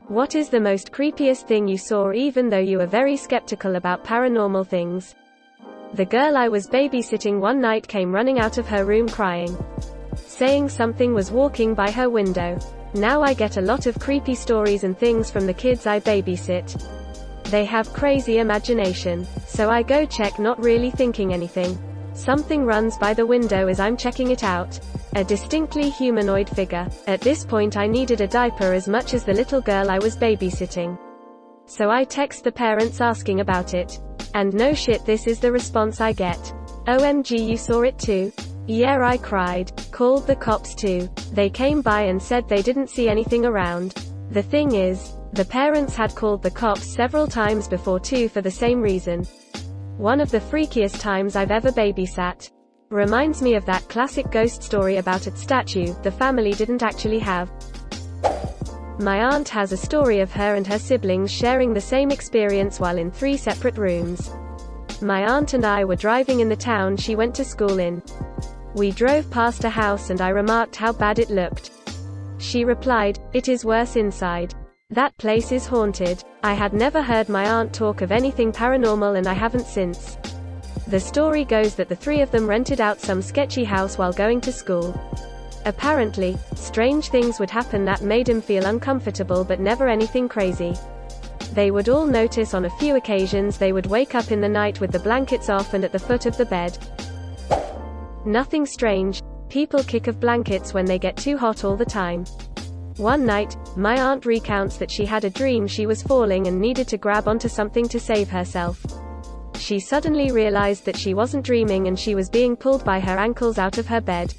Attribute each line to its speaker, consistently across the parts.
Speaker 1: What is the most creepiest thing you saw even though you were very skeptical about paranormal things? The girl I was babysitting one night came running out of her room crying, saying something was walking by her window. Now I get a lot of creepy stories and things from the kids I babysit. They have crazy imagination. So I go check, not really thinking anything. Something runs by the window as I'm checking it out. A distinctly humanoid figure. At this point I needed a diaper as much as the little girl I was babysitting. So I text the parents asking about it. And no shit, this is the response I get. OMG, you saw it too? Yeah, I cried. Called the cops too. They came by and said they didn't see anything around. The thing is, the parents had called the cops several times before too for the same reason. One of the freakiest times I've ever babysat. Reminds me of that classic ghost story about a statue the family didn't actually have. My aunt has a story of her and her siblings sharing the same experience while in 3 separate rooms. My aunt and I were driving in the town she went to school in. We drove past a house and I remarked how bad it looked. She replied, "It is worse inside. That place is haunted." I had never heard my aunt talk of anything paranormal and I haven't since. The story goes that the 3 of them rented out some sketchy house while going to school. Apparently, strange things would happen that made him feel uncomfortable, but never anything crazy. They would all notice on a few occasions they would wake up in the night with the blankets off and at the foot of the bed. Nothing strange, people kick of blankets when they get too hot all the time. One night, my aunt recounts that she had a dream she was falling and needed to grab onto something to save herself. She suddenly realized that she wasn't dreaming and she was being pulled by her ankles out of her bed.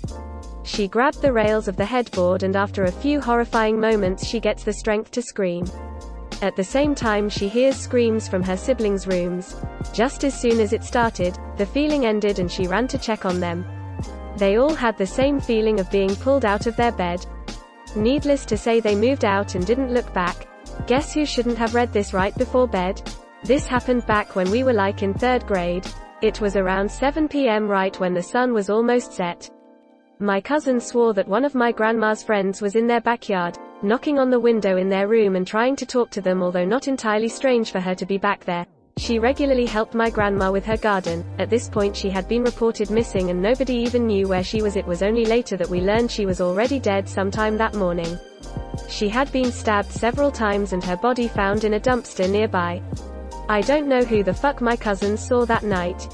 Speaker 1: She grabbed the rails of the headboard and after a few horrifying moments she gets the strength to scream. At the same time she hears screams from her siblings' rooms. Just as soon as it started, the feeling ended and she ran to check on them. They all had the same feeling of being pulled out of their bed. Needless to say, they moved out and didn't look back. Guess who shouldn't have read this right before bed? This happened back when we were like in 3rd grade. It was around 7 p.m. right when the sun was almost set. My cousin swore that one of my grandma's friends was in their backyard, knocking on the window in their room and trying to talk to them, although not entirely strange for her to be back there. She regularly helped my grandma with her garden. At this point she had been reported missing and nobody even knew where she was. It was only later that we learned she was already dead sometime that morning. She had been stabbed several times and her body found in a dumpster nearby. I don't know who the fuck my cousins saw that night.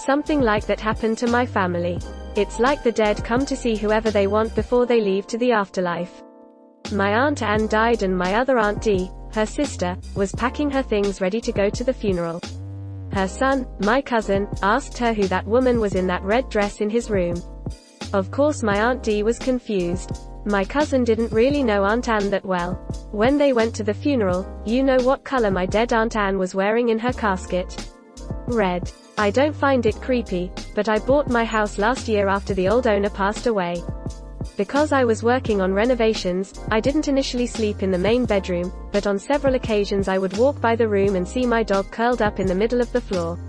Speaker 1: Something like that happened to my family. It's like the dead come to see whoever they want before they leave to the afterlife. My Aunt Anne died and my other Aunt Dee, her sister, was packing her things ready to go to the funeral. Her son, my cousin, asked her who that woman was in that red dress in his room. Of course my Aunt Dee was confused. My cousin didn't really know Aunt Anne that well. When they went to the funeral, you know what color my dead Aunt Anne was wearing in her casket? Red. I don't find it creepy, but I bought my house last year after the old owner passed away. Because I was working on renovations, I didn't initially sleep in the main bedroom, but on several occasions I would walk by the room and see my dog curled up in the middle of the floor.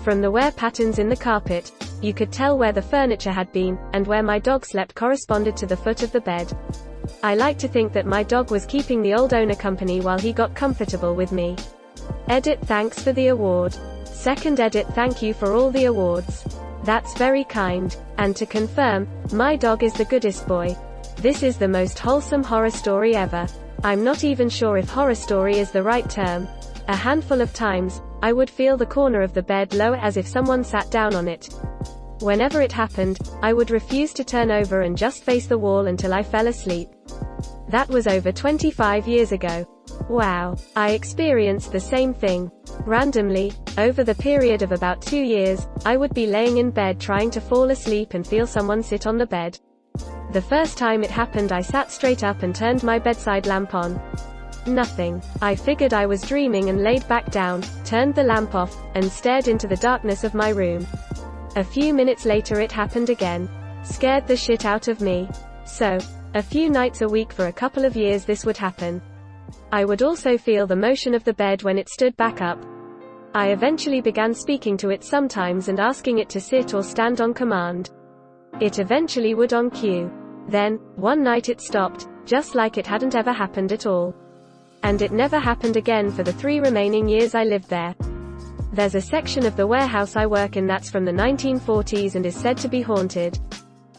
Speaker 1: From the wear patterns in the carpet, you could tell where the furniture had been, and where my dog slept corresponded to the foot of the bed. I like to think that my dog was keeping the old owner company while he got comfortable with me. Edit, thanks for the award. Second edit, thank you for all the awards. That's very kind. And to confirm, my dog is the goodest boy. This is the most wholesome horror story ever. I'm not even sure if horror story is the right term. A handful of times, I would feel the corner of the bed lower as if someone sat down on it. Whenever it happened, I would refuse to turn over and just face the wall until I fell asleep. That was over 25 years ago. Wow. I experienced the same thing. Randomly, over the period of about 2 years, I would be laying in bed trying to fall asleep and feel someone sit on the bed. The first time it happened I sat straight up and turned my bedside lamp on. Nothing. I figured I was dreaming and laid back down, turned the lamp off, and stared into the darkness of my room. A few minutes later it happened again. Scared the shit out of me. So, a few nights a week for a couple of years this would happen. I would also feel the motion of the bed when it stood back up. I eventually began speaking to it sometimes and asking it to sit or stand on command. It eventually would on cue. Then, one night it stopped, just like it hadn't ever happened at all. And it never happened again for the 3 remaining years I lived there. There's a section of the warehouse I work in that's from the 1940s and is said to be haunted.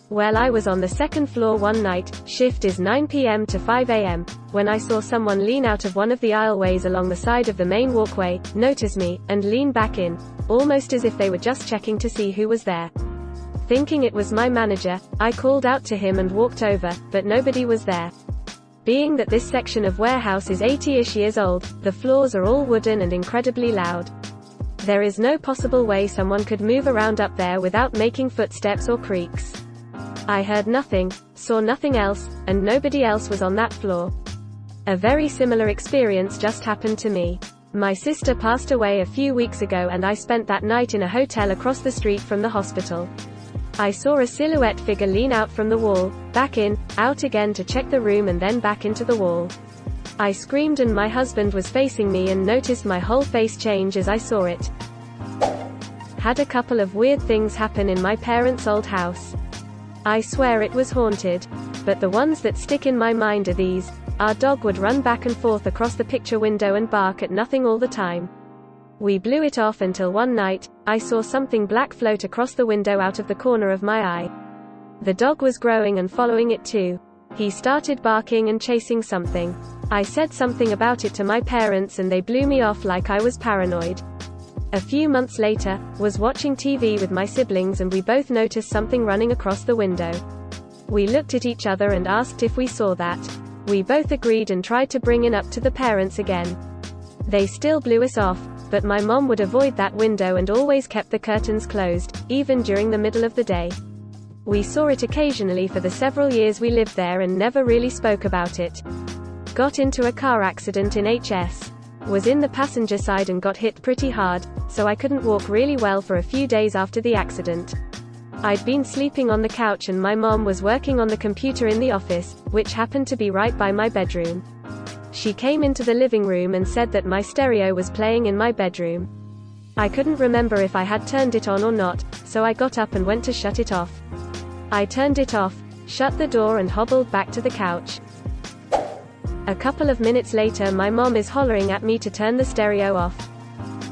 Speaker 1: Well, I was on the 2nd floor one night, shift is 9 p.m. to 5 a.m., when I saw someone lean out of one of the aisleways along the side of the main walkway, notice me, and lean back in, almost as if they were just checking to see who was there. Thinking it was my manager, I called out to him and walked over, but nobody was there. Being that this section of warehouse is 80-ish years old, the floors are all wooden and incredibly loud. There is no possible way someone could move around up there without making footsteps or creaks. I heard nothing, saw nothing else, and nobody else was on that floor. A very similar experience just happened to me. My sister passed away a few weeks ago and I spent that night in a hotel across the street from the hospital. I saw a silhouette figure lean out from the wall, back in, out again to check the room and then back into the wall. I screamed and my husband was facing me and noticed my whole face change as I saw it. Had a couple of weird things happen in my parents' old house. I swear it was haunted. But the ones that stick in my mind are these. Our dog would run back and forth across the picture window and bark at nothing all the time. We blew it off until one night, I saw something black float across the window out of the corner of my eye. The dog was growing and following it too. He started barking and chasing something. I said something about it to my parents and they blew me off like I was paranoid. A few months later, was watching TV with my siblings and we both noticed something running across the window. We looked at each other and asked if we saw that. We both agreed and tried to bring it up to the parents again. They still blew us off, but my mom would avoid that window and always kept the curtains closed, even during the middle of the day. We saw it occasionally for the several years we lived there and never really spoke about it. Got into a car accident in HS. Was in the passenger side and got hit pretty hard, so I couldn't walk really well for a few days after the accident. I'd been sleeping on the couch and my mom was working on the computer in the office, which happened to be right by my bedroom. She came into the living room and said that my stereo was playing in my bedroom. I couldn't remember if I had turned it on or not, so I got up and went to shut it off. I turned it off, shut the door and hobbled back to the couch. A couple of minutes later my mom is hollering at me to turn the stereo off.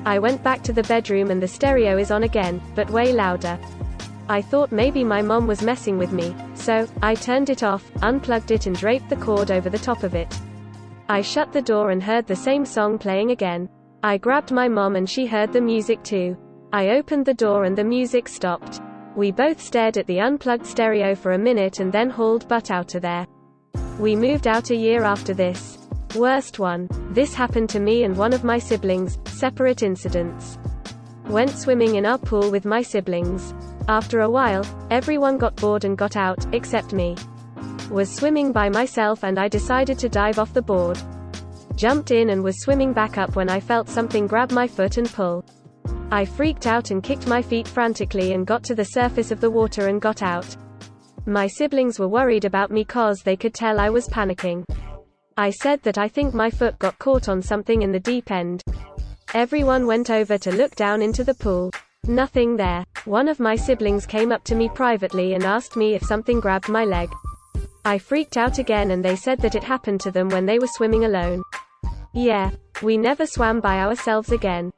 Speaker 1: I went back to the bedroom and the stereo is on again, but way louder. I thought maybe my mom was messing with me, so I turned it off, unplugged it and draped the cord over the top of it. I shut the door and heard the same song playing again. I grabbed my mom and she heard the music too. I opened the door and the music stopped. We both stared at the unplugged stereo for a minute and then hauled butt out of there. We moved out a year after this. Worst one. This happened to me and one of my siblings, separate incidents. Went swimming in our pool with my siblings. After a while, everyone got bored and got out, except me. Was swimming by myself and I decided to dive off the board. Jumped in and was swimming back up when I felt something grab my foot and pull. I freaked out and kicked my feet frantically and got to the surface of the water and got out. My siblings were worried about me cause they could tell I was panicking. I said that I think my foot got caught on something in the deep end. Everyone went over to look down into the pool. Nothing there. One of my siblings came up to me privately and asked me if something grabbed my leg. I freaked out again and they said that it happened to them when they were swimming alone. Yeah. We never swam by ourselves again.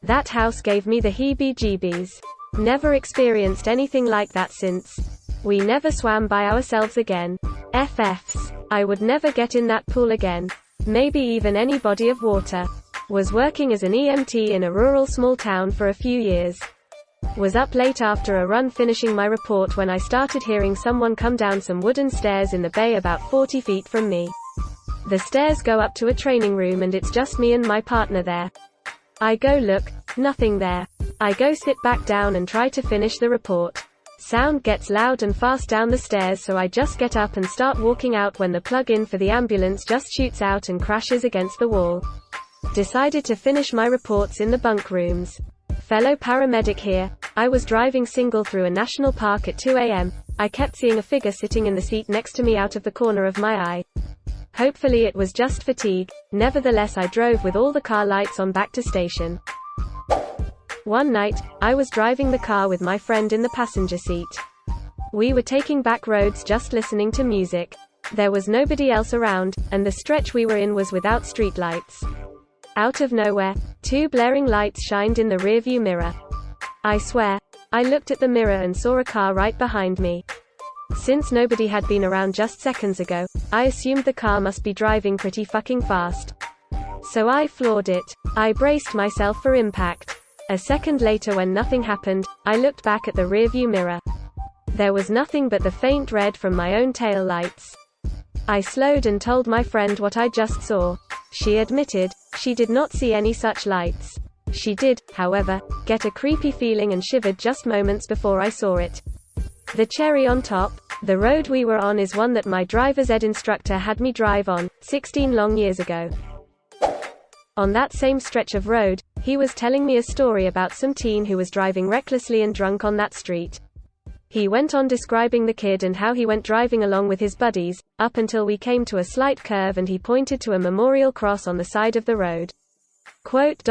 Speaker 1: That house gave me the heebie-jeebies. Never experienced anything like that since. We never swam by ourselves again. FFs. I would never get in that pool again. Maybe even any body of water. Was working as an EMT in a rural small town for a few years. Was up late after a run finishing my report when I started hearing someone come down some wooden stairs in the bay about 40 feet from me. The stairs go up to a training room and it's just me and my partner there. I go look, nothing there. I go sit back down and try to finish the report. Sound gets loud and fast down the stairs, so I just get up and start walking out when the plug-in for the ambulance just shoots out and crashes against the wall. Decided to finish my reports in the bunk rooms. Fellow paramedic here. I was driving single through a national park at 2 a.m. I kept seeing a figure sitting in the seat next to me out of the corner of my eye. Hopefully it was just fatigue. Nevertheless, I drove with all the car lights on back to station. One night, I was driving the car with my friend in the passenger seat. We were taking back roads just listening to music. There was nobody else around, and the stretch we were in was without streetlights. Out of nowhere, 2 blaring lights shined in the rearview mirror. I swear, I looked at the mirror and saw a car right behind me. Since nobody had been around just seconds ago, I assumed the car must be driving pretty fucking fast. So I floored it. I braced myself for impact. A second later, when nothing happened, I looked back at the rearview mirror. There was nothing but the faint red from my own tail lights. I slowed and told my friend what I just saw. She admitted, she did not see any such lights. She did, however, get a creepy feeling and shivered just moments before I saw it. The cherry on top, the road we were on is one that my driver's ed instructor had me drive on, 16 long years ago. On that same stretch of road, he was telling me a story about some teen who was driving recklessly and drunk on that street. He went on describing the kid and how he went driving along with his buddies, up until we came to a slight curve and he pointed to a memorial cross on the side of the road. Quote, ...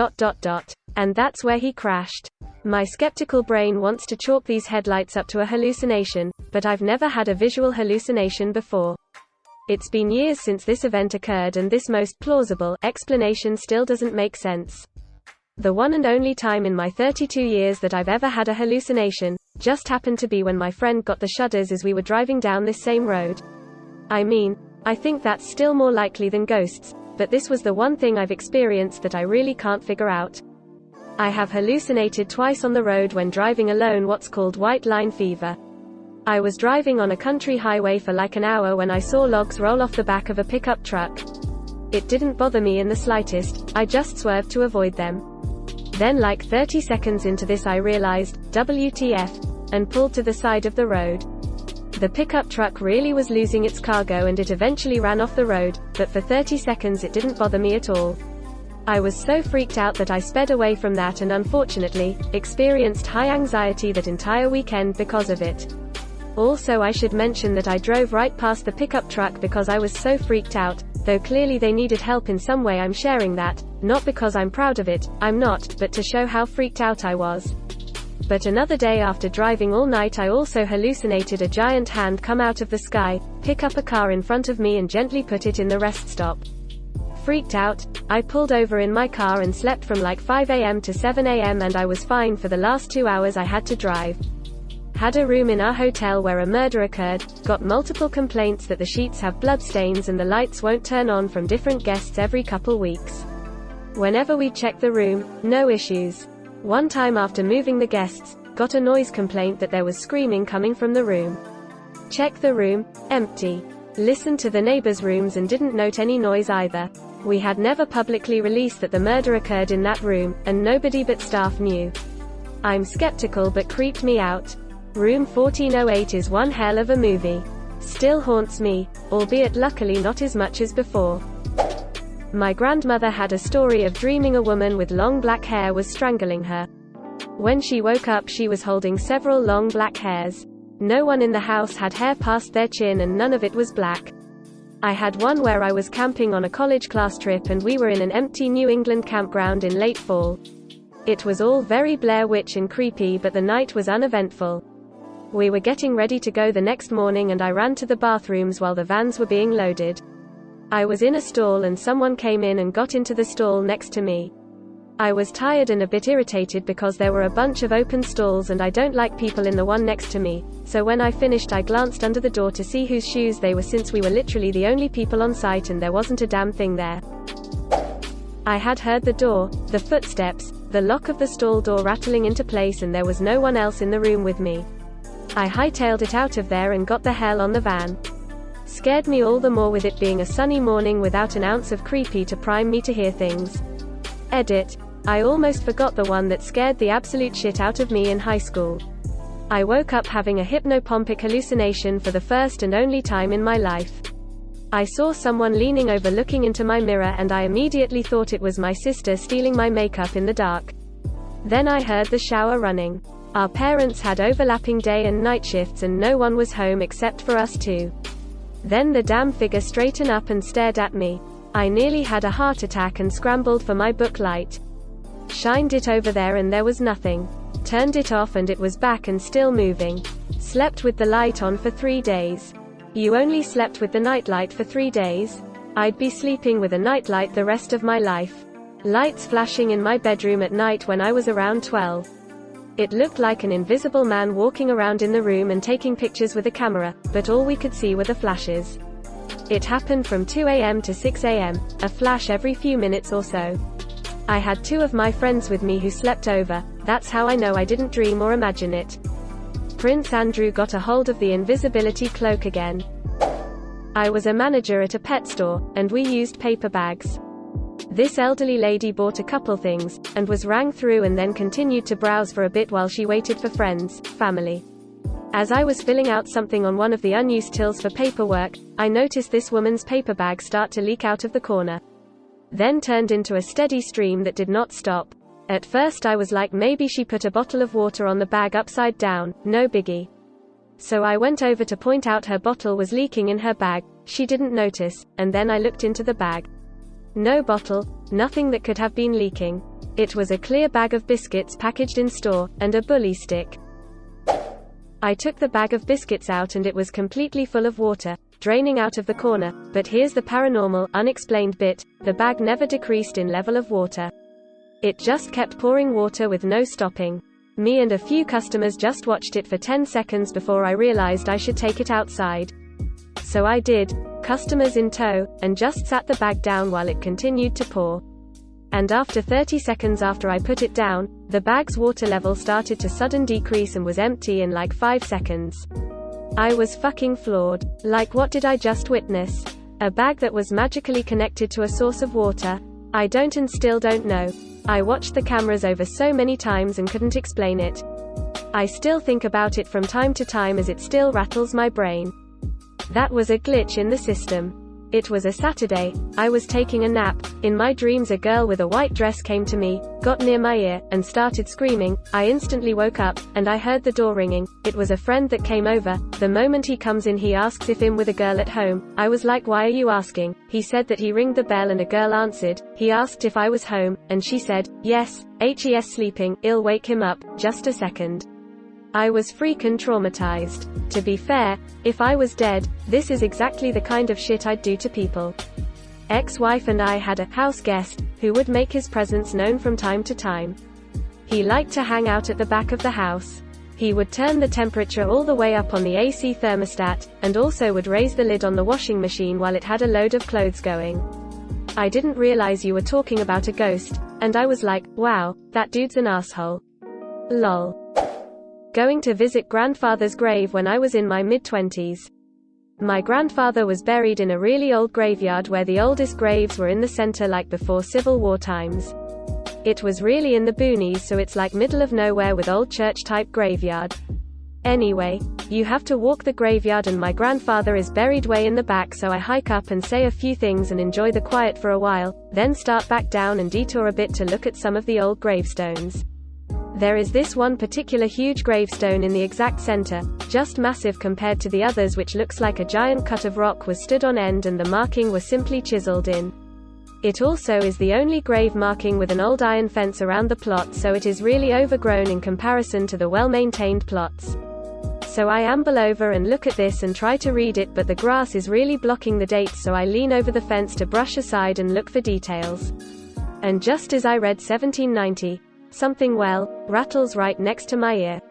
Speaker 1: And that's where he crashed. My skeptical brain wants to chalk these headlights up to a hallucination, but I've never had a visual hallucination before. It's been years since this event occurred and this most plausible explanation still doesn't make sense. The one and only time in my 32 years that I've ever had a hallucination, just happened to be when my friend got the shudders as we were driving down this same road. I mean, I think that's still more likely than ghosts, but this was the one thing I've experienced that I really can't figure out. I have hallucinated twice on the road when driving alone, what's called white line fever. I was driving on a country highway for like an hour when I saw logs roll off the back of a pickup truck. It didn't bother me in the slightest, I just swerved to avoid them. Then like 30 seconds into this I realized, WTF, and pulled to the side of the road. The pickup truck really was losing its cargo and it eventually ran off the road, but for 30 seconds it didn't bother me at all. I was so freaked out that I sped away from that and unfortunately, experienced high anxiety that entire weekend because of it. Also, I should mention that I drove right past the pickup truck because I was so freaked out, though clearly they needed help in some way. I'm sharing that, not because I'm proud of it, I'm not, but to show how freaked out I was. But another day after driving all night I also hallucinated a giant hand come out of the sky, pick up a car in front of me and gently put it in the rest stop. Freaked out, I pulled over in my car and slept from like 5 a.m. to 7 a.m. and I was fine for the last 2 hours I had to drive. Had a room in our hotel where a murder occurred, got multiple complaints that the sheets have blood stains and the lights won't turn on from different guests every couple weeks. Whenever we checked the room, no issues. One time after moving the guests, got a noise complaint that there was screaming coming from the room. Check the room, empty. Listened to the neighbors' rooms and didn't note any noise either. We had never publicly released that the murder occurred in that room, and nobody but staff knew. I'm skeptical but creeped me out. Room 1408 is one hell of a movie. Still haunts me, albeit luckily not as much as before. My grandmother had a story of dreaming a woman with long black hair was strangling her. When she woke up she was holding several long black hairs. No one in the house had hair past their chin and none of it was black. I had one where I was camping on a college class trip and we were in an empty New England campground in late fall. It was all very Blair Witch and creepy but the night was uneventful. We were getting ready to go the next morning and I ran to the bathrooms while the vans were being loaded. I was in a stall and someone came in and got into the stall next to me. I was tired and a bit irritated because there were a bunch of open stalls and I don't like people in the one next to me, so when I finished I glanced under the door to see whose shoes they were since we were literally the only people on site and there wasn't a damn thing there. I had heard the door, the footsteps, the lock of the stall door rattling into place and there was no one else in the room with me. I hightailed it out of there and got the hell on the van. Scared me all the more with it being a sunny morning without an ounce of creepy to prime me to hear things. Edit. I almost forgot the one that scared the absolute shit out of me in high school. I woke up having a hypnopompic hallucination for the first and only time in my life. I saw someone leaning over looking into my mirror and I immediately thought it was my sister stealing my makeup in the dark. Then I heard the shower running. Our parents had overlapping day and night shifts and no one was home except for us two. Then the damn figure straightened up and stared at me. I nearly had a heart attack and scrambled for my book light. Shined it over there and there was nothing. Turned it off and it was back and still moving. Slept with the light on for 3 days. You only slept with the nightlight for 3 days? I'd be sleeping with a nightlight the rest of my life. Lights flashing in my bedroom at night when I was around 12. It looked like an invisible man walking around in the room and taking pictures with a camera, but all we could see were the flashes. It happened from 2 a.m. to 6 a.m., a flash every few minutes or so. I had 2 of my friends with me who slept over. That's how I know I didn't dream or imagine it. Prince Andrew got a hold of the invisibility cloak again. I was a manager at a pet store, and we used paper bags. This elderly lady bought a couple things, and was rang through and then continued to browse for a bit while she waited for friends, family. As I was filling out something on one of the unused tills for paperwork, I noticed this woman's paper bag start to leak out of the corner. Then turned into a steady stream that did not stop. At first I was like, maybe she put a bottle of water on the bag upside down, no biggie. So I went over to point out her bottle was leaking in her bag. She didn't notice, and then I looked into the bag. No bottle, nothing that could have been leaking. It was a clear bag of biscuits packaged in store, and a bully stick. I took the bag of biscuits out and it was completely full of water, draining out of the corner, but here's the paranormal, unexplained bit, the bag never decreased in level of water. It just kept pouring water with no stopping. Me and a few customers just watched it for 10 seconds before I realized I should take it outside. So I did, customers in tow, and just sat the bag down while it continued to pour. And after 30 seconds after I put it down, the bag's water level started to sudden decrease and was empty in like 5 seconds. I was fucking floored. Like, what did I just witness? A bag that was magically connected to a source of water? I don't and still don't know. I watched the cameras over so many times and couldn't explain it. I still think about it from time to time as it still rattles my brain. That was a glitch in the system. It was a Saturday, I was taking a nap. In my dreams a girl with a white dress came to me, got near my ear, and started screaming. I instantly woke up, and I heard the door ringing. It was a friend that came over. The moment he comes in he asks if I'm with a girl at home. I was like, why are you asking? He said that he ringed the bell and a girl answered. He asked if I was home, and she said, yes, HES sleeping, I'll wake him up, just a second. I was freaking traumatized. To be fair, if I was dead, this is exactly the kind of shit I'd do to people. Ex-wife and I had a house guest, who would make his presence known from time to time. He liked to hang out at the back of the house. He would turn the temperature all the way up on the AC thermostat, and also would raise the lid on the washing machine while it had a load of clothes going. I didn't realize you were talking about a ghost, and I was like, wow, that dude's an asshole. Lol. Going to visit grandfather's grave when I was in my mid-20s. My grandfather was buried in a really old graveyard where the oldest graves were in the center like before Civil War times. It was really in the boonies, so it's like middle of nowhere with old church-type graveyard. Anyway, you have to walk the graveyard and my grandfather is buried way in the back, so I hike up and say a few things and enjoy the quiet for a while, then start back down and detour a bit to look at some of the old gravestones. There is this one particular huge gravestone in the exact center, just massive compared to the others, which looks like a giant cut of rock was stood on end and the marking was simply chiseled in. It also is the only grave marking with an old iron fence around the plot, so it is really overgrown in comparison to the well-maintained plots. So I amble over and look at this and try to read it, but the grass is really blocking the dates, so I lean over the fence to brush aside and look for details. And just as I read 1790, something, well, rattles right next to my ear.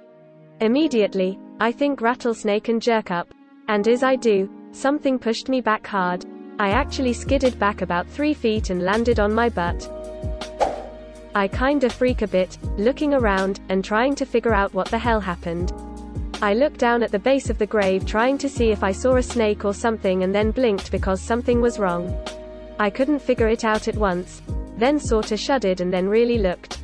Speaker 1: Immediately, I think rattlesnake and jerk up. And as I do, something pushed me back hard. I actually skidded back about 3 feet and landed on my butt. I kinda freak a bit, looking around, and trying to figure out what the hell happened. I looked down at the base of the grave trying to see if I saw a snake or something, and then blinked because something was wrong. I couldn't figure it out at once. Then sorta shuddered and then really looked.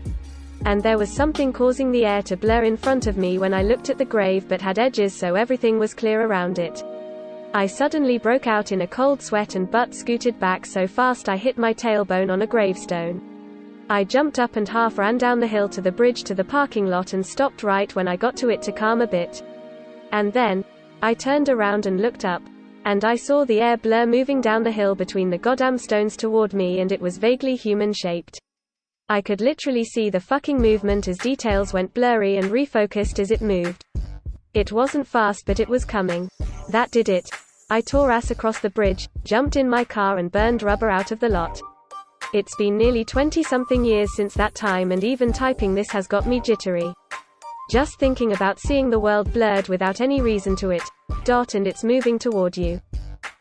Speaker 1: And there was something causing the air to blur in front of me when I looked at the grave, but had edges so everything was clear around it. I suddenly broke out in a cold sweat and butt scooted back so fast I hit my tailbone on a gravestone. I jumped up and half ran down the hill to the bridge to the parking lot and stopped right when I got to it to calm a bit. And then, I turned around and looked up. And I saw the air blur moving down the hill between the goddamn stones toward me, and it was vaguely human-shaped. I could literally see the fucking movement as details went blurry and refocused as it moved. It wasn't fast, but it was coming. That did it. I tore ass across the bridge, jumped in my car and burned rubber out of the lot. It's been nearly 20-something years since that time, and even typing this has got me jittery. Just thinking about seeing the world blurred without any reason to it. And it's moving toward you.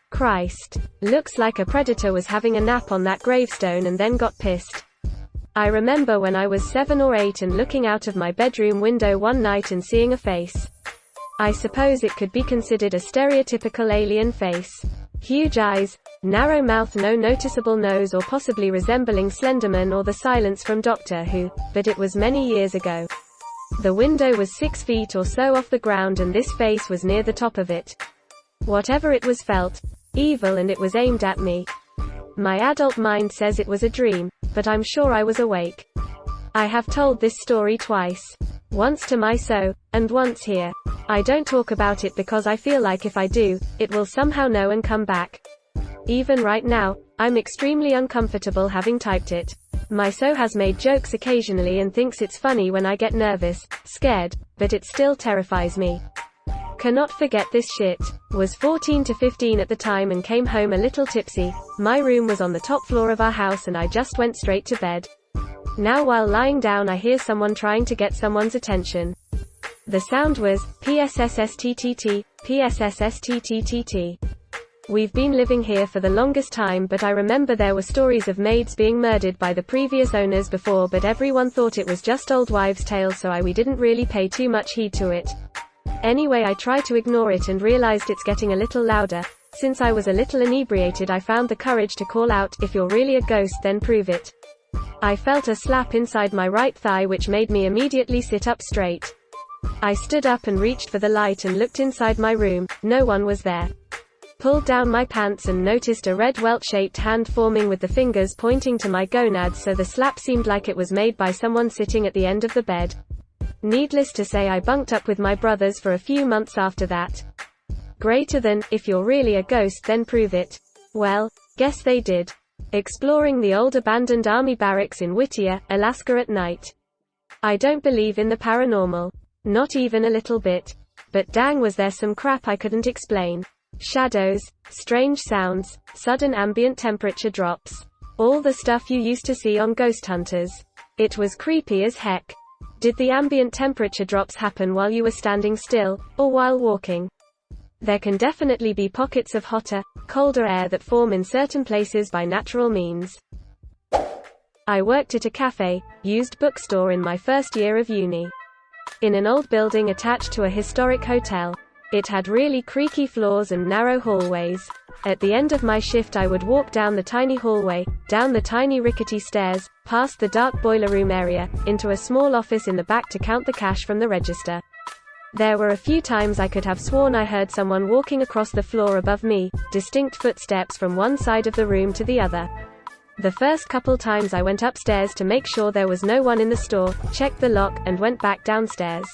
Speaker 1: Christ. Looks like a predator was having a nap on that gravestone and then got pissed. I remember when I was 7 or 8 and looking out of my bedroom window one night and seeing a face. I suppose it could be considered a stereotypical alien face. Huge eyes, narrow mouth, no noticeable nose, or possibly resembling Slenderman or the Silence from Doctor Who, but it was many years ago. The window was 6 feet or so off the ground and this face was near the top of it. Whatever it was felt evil, and it was aimed at me. My adult mind says it was a dream, but I'm sure I was awake. I have told this story twice. Once to my so, and once here. I don't talk about it because I feel like if I do, it will somehow know and come back. Even right now, I'm extremely uncomfortable having typed it. My so has made jokes occasionally and thinks it's funny when I get nervous, scared, but it still terrifies me. Cannot forget this shit. Was 14 to 15 at the time and came home a little tipsy. My room was on the top floor of our house and I just went straight to bed. Now while lying down I hear someone trying to get someone's attention. The sound was, PSSSTTT, PSSSTTTT. We've been living here for the longest time, but I remember there were stories of maids being murdered by the previous owners before, but everyone thought it was just old wives' tales, so we didn't really pay too much heed to it. Anyway, I tried to ignore it and realized it's getting a little louder. Since I was a little inebriated, I found the courage to call out, "If you're really a ghost, then prove it." I felt a slap inside my right thigh which made me immediately sit up straight. I stood up and reached for the light and looked inside my room. No one was there. Pulled down my pants and noticed a red welt-shaped hand forming with the fingers pointing to my gonads, so the slap seemed like it was made by someone sitting at the end of the bed. Needless to say, I bunked up with my brothers for a few months after that. Greater than, "If you're really a ghost, then prove it." Well, guess they did. Exploring the old abandoned army barracks in Whittier, Alaska at night. I don't believe in the paranormal. Not even a little bit. But dang, was there some crap I couldn't explain. Shadows, strange sounds, sudden ambient temperature drops. All the stuff you used to see on ghost hunters. It was creepy as heck. Did the ambient temperature drops happen while you were standing still, or while walking? There can definitely be pockets of hotter, colder air that form in certain places by natural means. I worked at a cafe, used bookstore in my first year of uni. In an old building attached to a historic hotel. It had really creaky floors and narrow hallways. At the end of my shift I would walk down the tiny hallway, down the tiny rickety stairs, past the dark boiler room area, into a small office in the back to count the cash from the register. There were a few times I could have sworn I heard someone walking across the floor above me, distinct footsteps from one side of the room to the other. The first couple times I went upstairs to make sure there was no one in the store, checked the lock, and went back downstairs.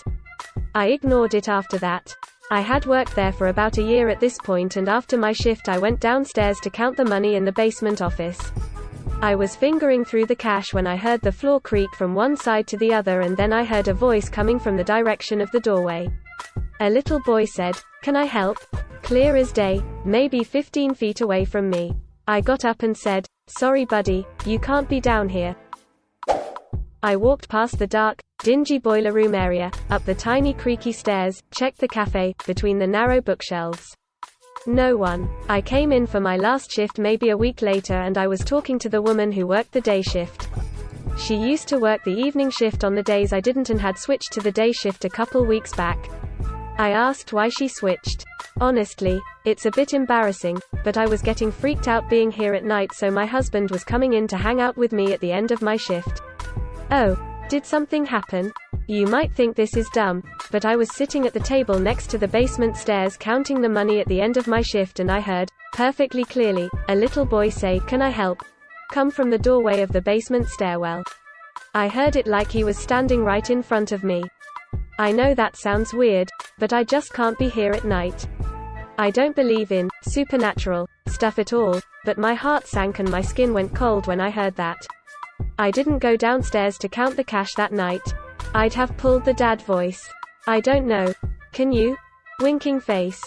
Speaker 1: I ignored it after that. I had worked there for about a year at this point, and after my shift I went downstairs to count the money in the basement office. I was fingering through the cash when I heard the floor creak from one side to the other, and then I heard a voice coming from the direction of the doorway. A little boy said, "Can I help?" Clear as day, maybe 15 feet away from me. I got up and said, "Sorry buddy, you can't be down here." I walked past the dark, dingy boiler room area, up the tiny creaky stairs, checked the cafe, between the narrow bookshelves. No one. I came in for my last shift maybe a week later, and I was talking to the woman who worked the day shift. She used to work the evening shift on the days I didn't and had switched to the day shift a couple weeks back. I asked why she switched. Honestly, it's a bit embarrassing, but I was getting freaked out being here at night, so my husband was coming in to hang out with me at the end of my shift. Oh, did something happen? You might think this is dumb, but I was sitting at the table next to the basement stairs counting the money at the end of my shift, and I heard, perfectly clearly, a little boy say, "Can I help?" come from the doorway of the basement stairwell. I heard it like he was standing right in front of me. I know that sounds weird, but I just can't be here at night. I don't believe in supernatural stuff at all, but my heart sank and my skin went cold when I heard that. I didn't go downstairs to count the cash that night. I'd have pulled the dad voice. I don't know. Can you? Winking face.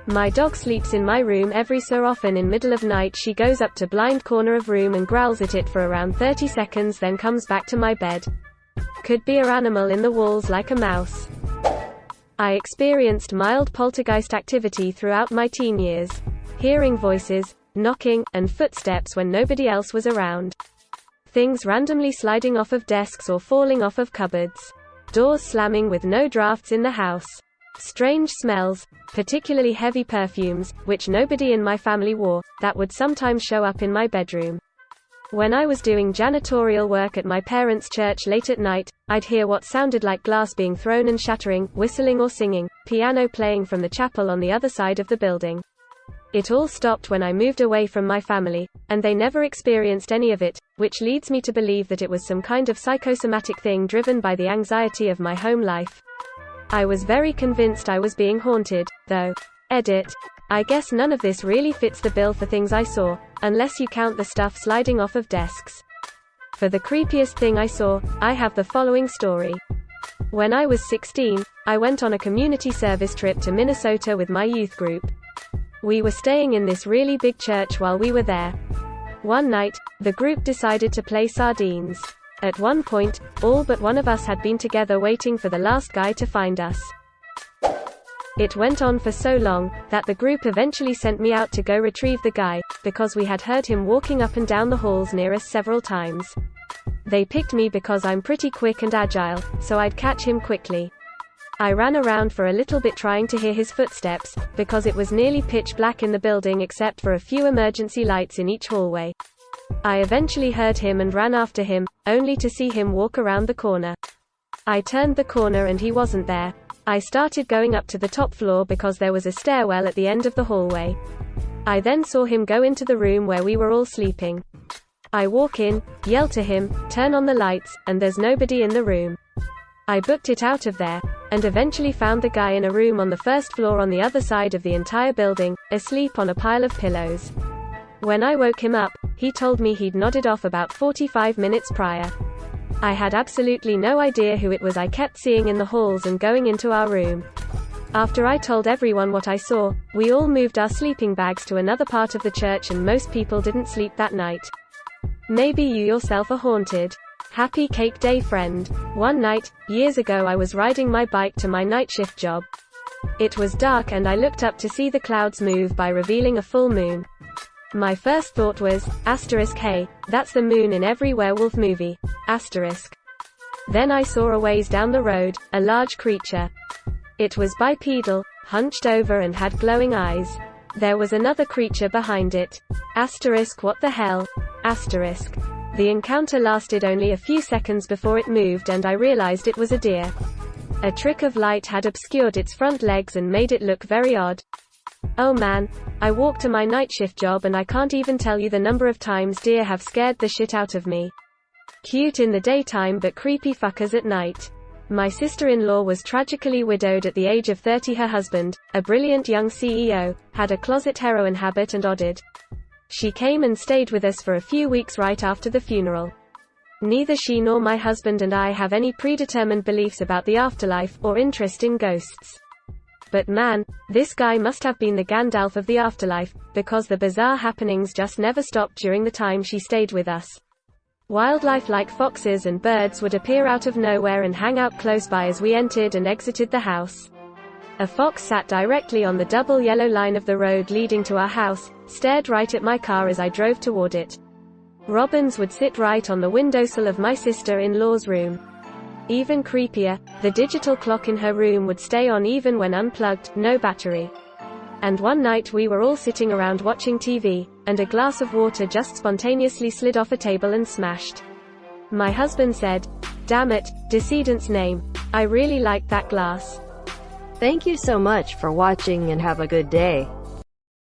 Speaker 1: My dog sleeps in my room every so often. In middle of night she goes up to blind corner of room and growls at it for around 30 seconds, then comes back to my bed. Could be a animal in the walls like a mouse. I experienced mild poltergeist activity throughout my teen years. Hearing voices, knocking, and footsteps when nobody else was around. Things randomly sliding off of desks or falling off of cupboards. Doors slamming with no drafts in the house. Strange smells, particularly heavy perfumes, which nobody in my family wore, that would sometimes show up in my bedroom. When I was doing janitorial work at my parents' church late at night, I'd hear what sounded like glass being thrown and shattering, whistling or singing, piano playing from the chapel on the other side of the building. It all stopped when I moved away from my family, and they never experienced any of it, which leads me to believe that it was some kind of psychosomatic thing driven by the anxiety of my home life. I was very convinced I was being haunted, though. Edit. I guess none of this really fits the bill for things I saw, unless you count the stuff sliding off of desks. For the creepiest thing I saw, I have the following story. When I was 16, I went on a community service trip to Minnesota with my youth group. We were staying in this really big church while we were there. One night, the group decided to play sardines. At one point, all but one of us had been together waiting for the last guy to find us. It went on for so long, that the group eventually sent me out to go retrieve the guy, because we had heard him walking up and down the halls near us several times. They picked me because I'm pretty quick and agile, so I'd catch him quickly. I ran around for a little bit trying to hear his footsteps, because it was nearly pitch black in the building except for a few emergency lights in each hallway. I eventually heard him and ran after him, only to see him walk around the corner. I turned the corner and he wasn't there. I started going up to the top floor because there was a stairwell at the end of the hallway. I then saw him go into the room where we were all sleeping. I walk in, yell to him, turn on the lights, and there's nobody in the room. I booked it out of there, and eventually found the guy in a room on the first floor on the other side of the entire building, asleep on a pile of pillows. When I woke him up, he told me he'd nodded off about 45 minutes prior. I had absolutely no idea who it was I kept seeing in the halls and going into our room. After I told everyone what I saw, we all moved our sleeping bags to another part of the church and most people didn't sleep that night. Maybe you yourself are haunted. Happy Cake Day friend. One night, years ago, I was riding my bike to my night shift job. It was dark and I looked up to see the clouds move by revealing a full moon. My first thought was, hey, that's the moon in every werewolf movie. Then I saw a ways down the road, a large creature. It was bipedal, hunched over and had glowing eyes. There was another creature behind it. What the hell? The encounter lasted only a few seconds before it moved and I realized it was a deer. A trick of light had obscured its front legs and made it look very odd. Oh man, I walk to my night shift job and I can't even tell you the number of times deer have scared the shit out of me. Cute in the daytime but creepy fuckers at night. My sister-in-law was tragically widowed at the age of 30. Her husband, a brilliant young CEO, had a closet heroin habit and odded. She came and stayed with us for a few weeks right after the funeral. Neither she nor my husband and I have any predetermined beliefs about the afterlife, or interest in ghosts. But man, this guy must have been the Gandalf of the afterlife, because the bizarre happenings just never stopped during the time she stayed with us. Wildlife like foxes and birds would appear out of nowhere and hang out close by as we entered and exited the house. A fox sat directly on the double yellow line of the road leading to our house, stared right at my car as I drove toward it. Robins would sit right on the windowsill of my sister-in-law's room. Even creepier, the digital clock in her room would stay on even when unplugged, no battery. And one night we were all sitting around watching TV, and a glass of water just spontaneously slid off a table and smashed. My husband said, "Damn it, decedent's name. I really liked that glass."
Speaker 2: Thank you so much for watching and have a good day.